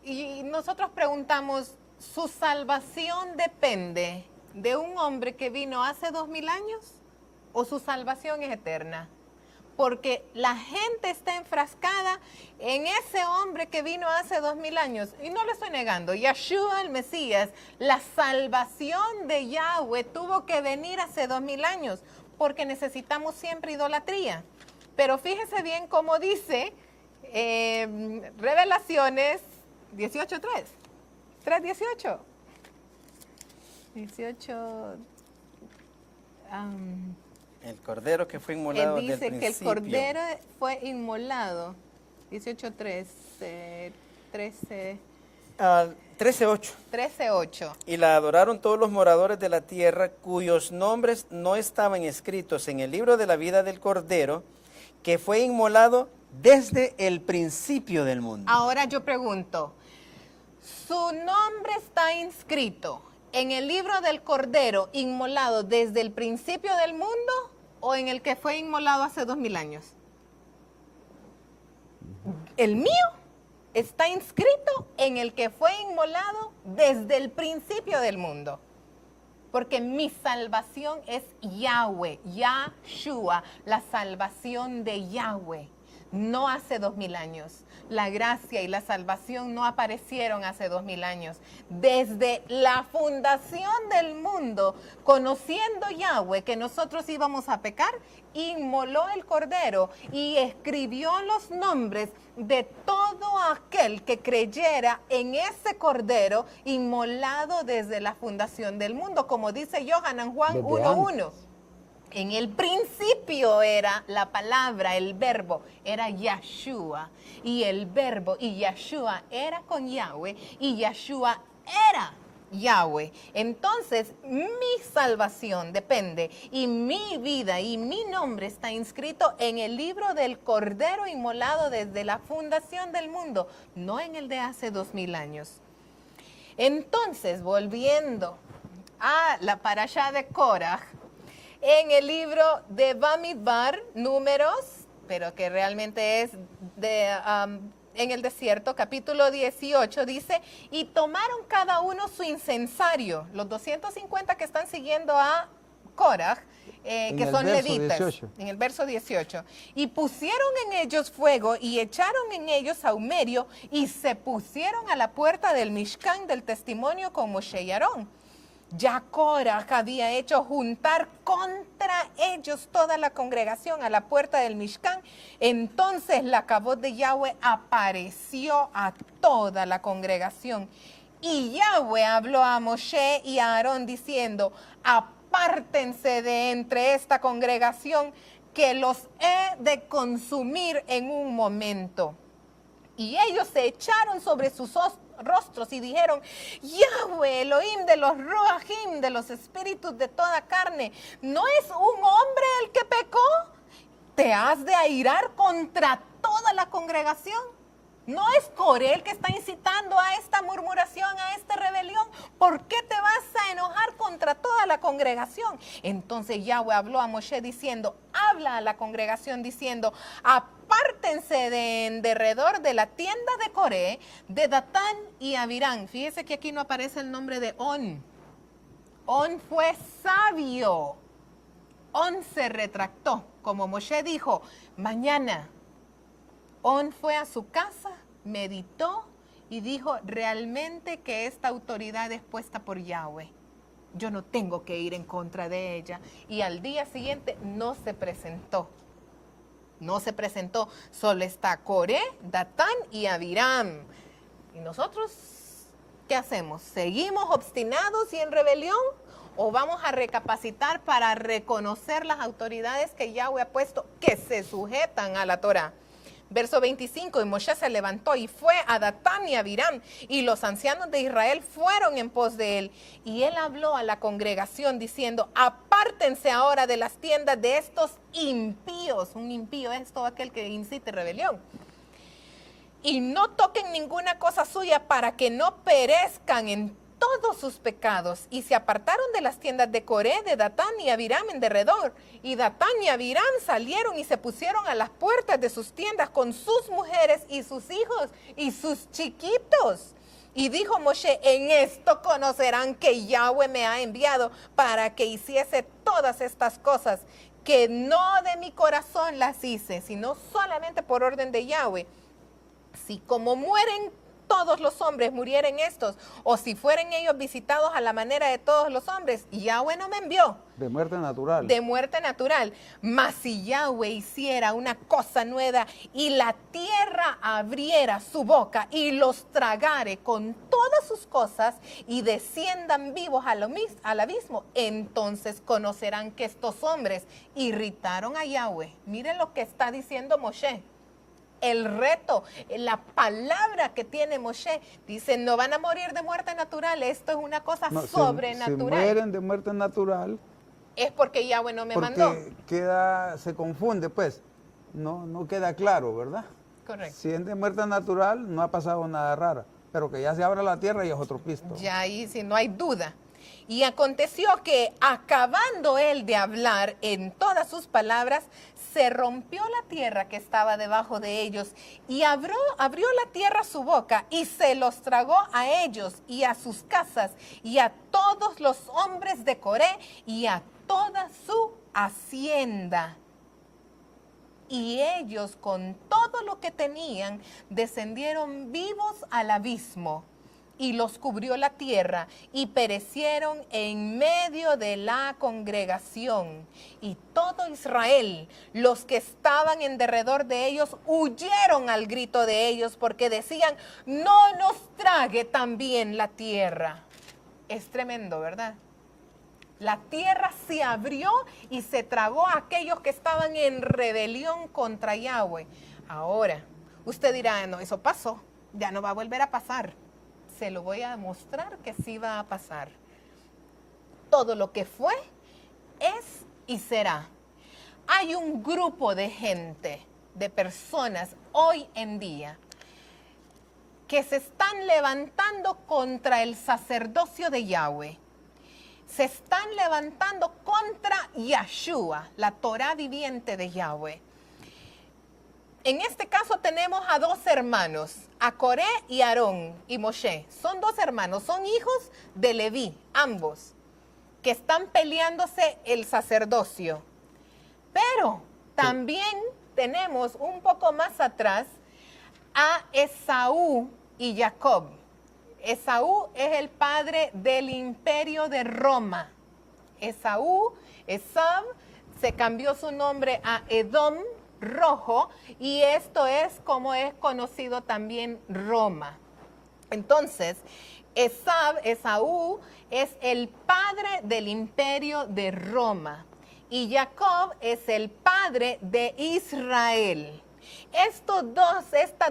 y nosotros preguntamos, ¿su salvación depende de un hombre que vino hace 2000 años o su salvación es eterna? porque la gente está enfrascada en ese hombre que vino hace 2000 años. Y no le estoy negando, Yeshua el Mesías, la salvación de Yahweh tuvo que venir hace 2000 años, porque necesitamos siempre idolatría. Pero fíjese bien cómo dice Revelaciones 18:3. 3:18. 18. El cordero que fue inmolado Él desde dice el que el principio. cordero fue inmolado. 18:3. 13. 13:8. 13:8. Y la adoraron todos los moradores de la tierra cuyos nombres no estaban escritos en el libro de la vida del Cordero, que fue inmolado desde el principio del mundo. Ahora yo pregunto, ¿su nombre está inscrito en el libro del Cordero inmolado desde el principio del mundo o en el que fue inmolado hace 2000 años? El mío está inscrito en el que fue inmolado desde el principio del mundo. Porque mi salvación es Yahweh, Yahshua, la salvación de Yahweh, no hace 2000 años. La gracia y la salvación no aparecieron hace 2000 años. Desde la fundación del mundo, conociendo Yahweh que nosotros íbamos a pecar, inmoló el cordero y escribió los nombres de todo aquel que creyera en ese cordero inmolado desde la fundación del mundo, como dice Yohanan Juan Desde 1:1. En el principio era la palabra, el verbo, era Yeshua. Y el verbo y Yeshua era con Yahweh y Yeshua era Yahweh. Entonces, mi salvación depende y mi vida y mi nombre está inscrito en el libro del Cordero inmolado desde la fundación del mundo, no en el de hace 2000 años. Entonces, volviendo a la parashá de Korah, en el libro de Bamidbar, Números, pero que realmente es en el desierto, capítulo 18, dice, y tomaron cada uno su incensario, los 250 que están siguiendo a Korah, que son levitas, 18. en el verso 18, y pusieron en ellos fuego y echaron en ellos saumerio y se pusieron a la puerta del Mishkan del testimonio con Moshe y Aarón. Ya Korah había hecho juntar contra ellos toda la congregación a la puerta del Mishkan. Entonces la cabot de Yahweh apareció a toda la congregación. Y Yahweh habló a Moshe y a Aarón diciendo, apártense de entre esta congregación que los he de consumir en un momento. Y ellos se echaron sobre sus rostros y dijeron, Yahweh, Elohim de los Ruahim, de los espíritus de toda carne, ¿no es un hombre el que pecó? ¿Te has de airar contra toda la congregación? ¿No es Coré el que está incitando a esta murmuración, a esta rebelión? ¿Por qué te vas a enojar contra toda la congregación? Entonces Yahweh habló a Moshe diciendo, habla a la congregación diciendo, apártense de en derredor de la tienda de Coré, de Datán y Abirán. Fíjese que aquí no aparece el nombre de On. On fue sabio. On se retractó, como Moshe dijo, mañana. On fue a su casa, meditó y dijo, realmente que esta autoridad es puesta por Yahweh. Yo no tengo que ir en contra de ella. Y al día siguiente no se presentó. No se presentó. Solo está Coré, Datán y Abiram. ¿Y nosotros qué hacemos? ¿Seguimos obstinados y en rebelión? ¿O vamos a recapacitar para reconocer las autoridades que Yahweh ha puesto que se sujetan a la Torah? Verso 25, y Moshe se levantó y fue a Datán y a Abiram, y los ancianos de Israel fueron en pos de él. Y él habló a la congregación diciendo, apártense ahora de las tiendas de estos impíos. Un impío es todo aquel que incite rebelión. Y no toquen ninguna cosa suya para que no perezcan en todos sus pecados. Y se apartaron de las tiendas de Coré, de Datán y Abiram en derredor. Y Datán y Abiram salieron y se pusieron a las puertas de sus tiendas con sus mujeres y sus hijos y sus chiquitos. Y dijo Moshe, en esto conocerán que Yahweh me ha enviado para que hiciese todas estas cosas. que no de mi corazón las hice, sino solamente por orden de Yahweh. Si como mueren todos los hombres murieren estos, o si fueren ellos visitados a la manera de todos los hombres, Yahweh no me envió. De muerte natural. De muerte natural. Mas si Yahweh hiciera una cosa nueva y la tierra abriera su boca y los tragare con todas sus cosas y desciendan vivos al abismo, entonces conocerán que estos hombres irritaron a Yahweh. Miren lo que está diciendo Moshe. El reto, la palabra que tiene Moshe, dice, no van a morir de muerte natural, esto es una cosa No, sobrenatural. si mueren de muerte natural, es porque Yahweh no me porque mandó. se confunde, pues, no queda claro, ¿verdad? Correcto. Si es de muerte natural, no ha pasado nada raro, pero que ya se abra la tierra y es otro pisto. Ya ahí sí no hay duda. Y aconteció que acabando él de hablar en todas sus palabras, se rompió la tierra que estaba debajo de ellos y abrió la tierra su boca y se los tragó a ellos y a sus casas y a todos los hombres de Coré y a toda su hacienda. Y ellos con todo lo que tenían descendieron vivos al abismo. Y los cubrió la tierra, y perecieron en medio de la congregación. Y todo Israel, los que estaban en derredor de ellos, huyeron al grito de ellos, porque decían, no nos trague también la tierra. Es tremendo, ¿verdad? La tierra se abrió y se tragó a aquellos que estaban en rebelión contra Yahweh. Ahora, usted dirá, no, eso pasó, ya no va a volver a pasar. Se lo voy a demostrar que sí va a pasar. Todo lo que fue, es y será. Hay un grupo de gente, de personas hoy en día que se están levantando contra el sacerdocio de Yahweh. Se están levantando contra Yahshua, la Torah viviente de Yahweh. En este caso tenemos a dos hermanos, a Coré y Aarón y Moshe. Son dos hermanos, son hijos de Leví, ambos, que están peleándose el sacerdocio. Pero también tenemos un poco más atrás a Esaú y Jacob. Esaú es el padre del imperio de Roma. Esaú se cambió su nombre a Edom, rojo, y esto es como es conocido también Roma. Entonces, Esaú es el padre del imperio de Roma y Jacob es el padre de Israel. Estas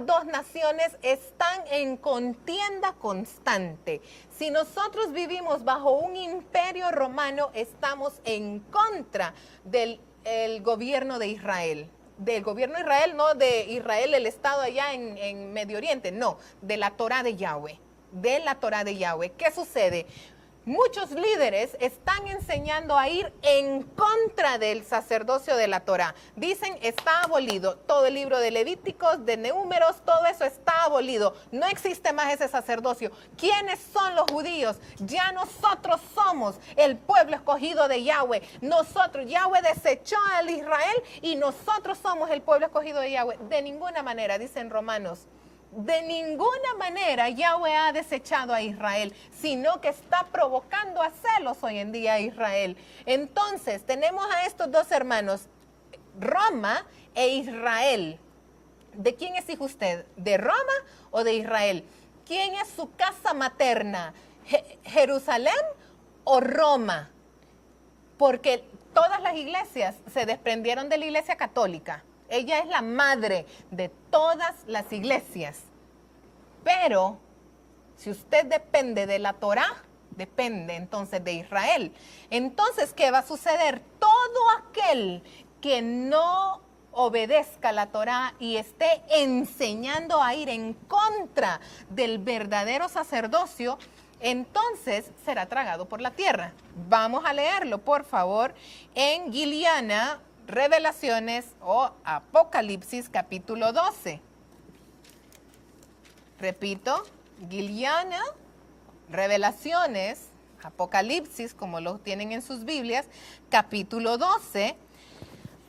dos naciones están en contienda constante. Si nosotros vivimos bajo un imperio romano, estamos en contra del gobierno de Israel. Del gobierno de Israel, no de Israel, el estado allá en Medio Oriente, no, de la Torah de Yahweh, de la Torah de Yahweh. ¿Qué sucede? Muchos líderes están enseñando a ir en contra del sacerdocio de la Torah. Dicen, está abolido. Todo el libro de Levíticos, de Números, todo eso está abolido. No existe más ese sacerdocio. ¿Quiénes son los judíos? Ya nosotros somos el pueblo escogido de Yahweh. Yahweh desechó al Israel y nosotros somos el pueblo escogido de Yahweh. De ninguna manera, dicen Romanos. De ninguna manera Yahweh ha desechado a Israel, sino que está provocando a celos hoy en día a Israel. Entonces, tenemos a estos dos hermanos, Roma e Israel. ¿De quién es hijo usted? ¿De Roma o de Israel? ¿Quién es su casa materna? ¿Jerusalén o Roma? Porque todas las iglesias se desprendieron de la iglesia católica. Ella es la madre de todas las iglesias. Pero si usted depende de la Torá, depende entonces de Israel. Entonces, ¿qué va a suceder? Todo aquel que no obedezca la Torá y esté enseñando a ir en contra del verdadero sacerdocio, entonces será tragado por la tierra. Vamos a leerlo, por favor, en Giliana, Revelaciones o Apocalipsis capítulo 12. Repito, Giliana, Revelaciones, Apocalipsis, como lo tienen en sus Biblias, capítulo 12.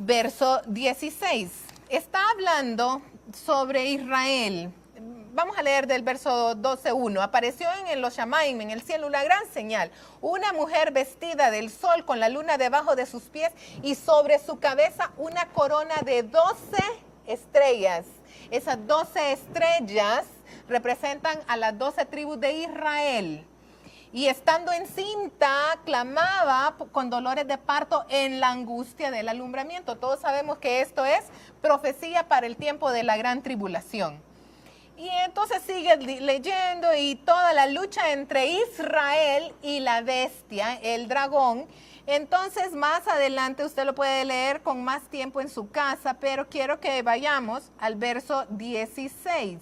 verso 16. Está hablando sobre Israel. Vamos a leer del verso 12:1. Apareció en los Shamaim, en el cielo, una gran señal. Una mujer vestida del sol con la luna debajo de sus pies y sobre su cabeza una corona de 12 estrellas. Esas 12 estrellas representan a las 12 tribus de Israel. Y estando encinta, clamaba con dolores de parto en la angustia del alumbramiento. Todos sabemos que esto es profecía para el tiempo de la gran tribulación. Y entonces sigue leyendo y toda la lucha entre Israel y la bestia, el dragón. Entonces más adelante usted lo puede leer con más tiempo en su casa, pero quiero que vayamos al verso 16.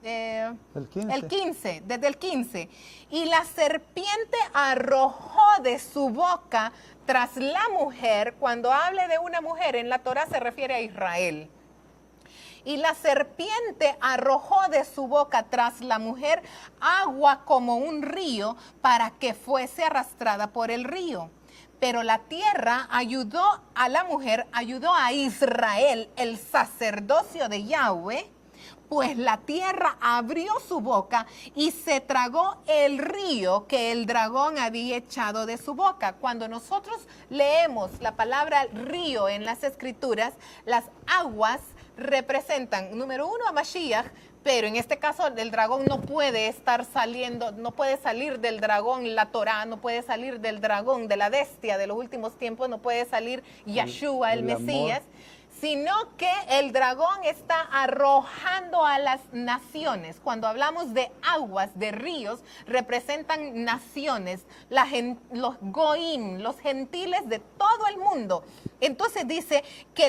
El 15. El 15, desde el 15. Y la serpiente arrojó de su boca tras la mujer. Cuando hable de una mujer en la Torá se refiere a Israel. Y la serpiente arrojó de su boca tras la mujer agua como un río para que fuese arrastrada por el río. Pero la tierra ayudó a la mujer, ayudó a Israel, el sacerdocio de Yahweh, pues la tierra abrió su boca y se tragó el río que el dragón había echado de su boca. Cuando nosotros leemos la palabra río en las escrituras, las aguas representan, número uno, a Mashiach, pero en este caso el dragón no puede estar saliendo, no puede salir del dragón la Torá, no puede salir del dragón, de la bestia de los últimos tiempos, no puede salir Yeshua, el Mesías, sino que el dragón está arrojando a las naciones. Cuando hablamos de aguas, de ríos, representan naciones, los goim, los gentiles de todo el mundo. Entonces dice que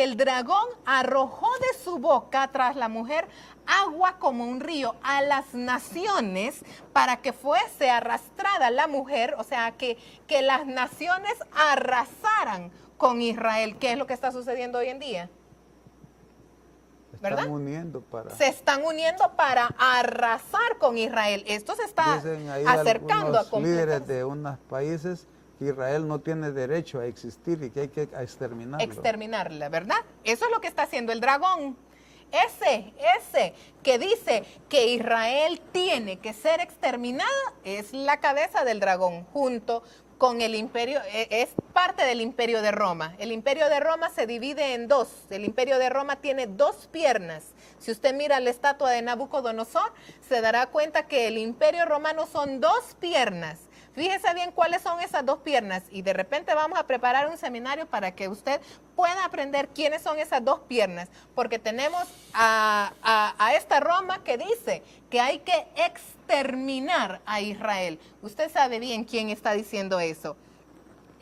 el dragón arrojó de su boca tras la mujer agua como un río a las naciones para que fuese arrastrada la mujer, o sea, que las naciones arrasaran con Israel. ¿Qué es lo que está sucediendo hoy en día? ¿Verdad? Se están uniendo para arrasar con Israel. Esto se está acercando a los líderes de unos países que Israel no tiene derecho a existir y que hay que exterminarlo. Exterminarla, ¿verdad? Eso es lo que está haciendo el dragón. Ese que dice que Israel tiene que ser exterminada es la cabeza del dragón, junto con el imperio, es parte del imperio de Roma. El imperio de Roma se divide en dos. El imperio de Roma tiene dos piernas. Si usted mira la estatua de Nabucodonosor, se dará cuenta que el imperio romano son dos piernas. Fíjese bien cuáles son esas dos piernas y de repente vamos a preparar un seminario para que usted pueda aprender quiénes son esas dos piernas, porque tenemos a esta Roma que dice que hay que exterminar a Israel. Usted sabe bien quién está diciendo eso.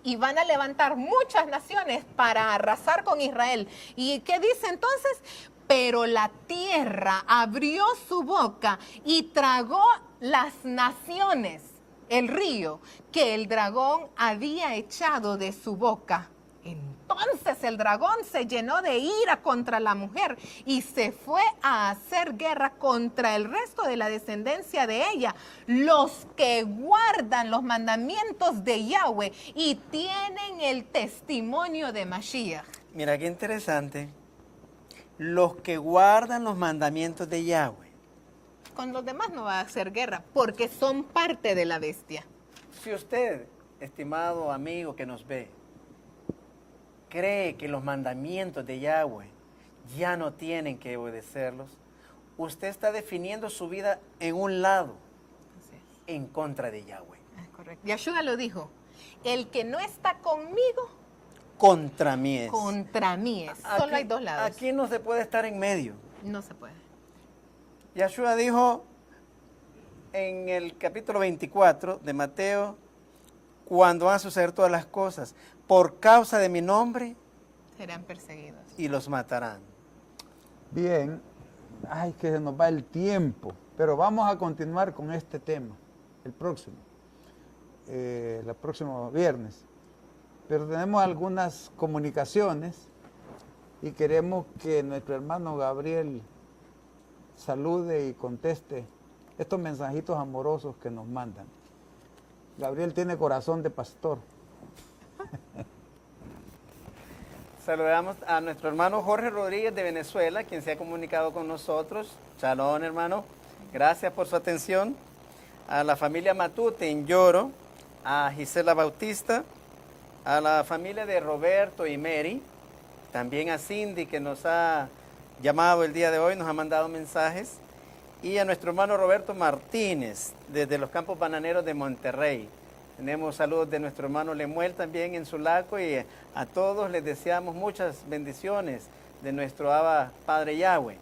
Y van a levantar muchas naciones para arrasar con Israel. ¿Y qué dice entonces? Pero la tierra abrió su boca y tragó las naciones, el río que el dragón había echado de su boca. Entonces el dragón se llenó de ira contra la mujer y se fue a hacer guerra contra el resto de la descendencia de ella, los que guardan los mandamientos de Yahweh y tienen el testimonio de Mashiach. Mira qué interesante. Los que guardan los mandamientos de Yahweh. Con los demás no va a hacer guerra porque son parte de la bestia. Si usted, estimado amigo que nos ve, cree que los mandamientos de Yahweh ya no tienen que obedecerlos, usted está definiendo su vida en un lado, en contra de Yahweh. Correcto. Yeshua lo dijo, el que no está conmigo, contra mí es. Contra mí es. Solo hay dos lados. Aquí no se puede estar en medio. No se puede. Yeshua dijo en el capítulo 24 de Mateo, cuando van a suceder todas las cosas, por causa de mi nombre, serán perseguidos. Y los matarán. Bien, ay, que se nos va el tiempo, pero vamos a continuar con este tema, el próximo viernes. Pero tenemos algunas comunicaciones y queremos que nuestro hermano Gabriel salude y conteste estos mensajitos amorosos que nos mandan. Gabriel tiene corazón de pastor. Saludamos a nuestro hermano Jorge Rodríguez de Venezuela, quien se ha comunicado con nosotros. Shalom, hermano. Gracias por su atención. A la familia Matute en Lloro, a Gisela Bautista, a la familia de Roberto y Mary, también a Cindy, que nos ha llamado el día de hoy, nos ha mandado mensajes, y a nuestro hermano Roberto Martínez, desde los Campos Bananeros de Monterrey. Tenemos saludos de nuestro hermano Lemuel también en Sulaco, y a todos les deseamos muchas bendiciones de nuestro Abba Padre Yahweh.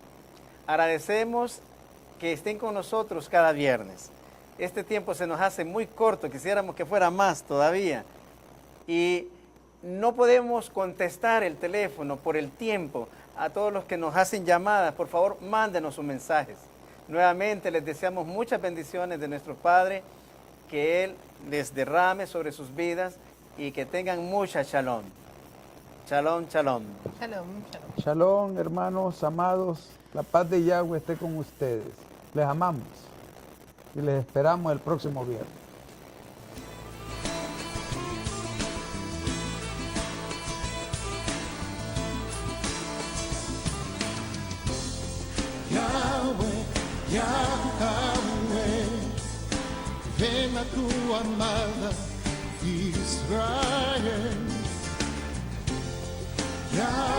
Agradecemos que estén con nosotros cada viernes. Este tiempo se nos hace muy corto, quisiéramos que fuera más todavía. Y no podemos contestar el teléfono por el tiempo. A todos los que nos hacen llamadas, por favor, mándenos sus mensajes. Nuevamente les deseamos muchas bendiciones de nuestro Padre, que Él les derrame sobre sus vidas y que tengan mucha shalom. Shalom, shalom. Shalom, shalom. Shalom, hermanos amados, la paz de Yahweh esté con ustedes. Les amamos y les esperamos el próximo viernes. Yahweh, Yahweh, ven a tu amada Israel. Yahweh.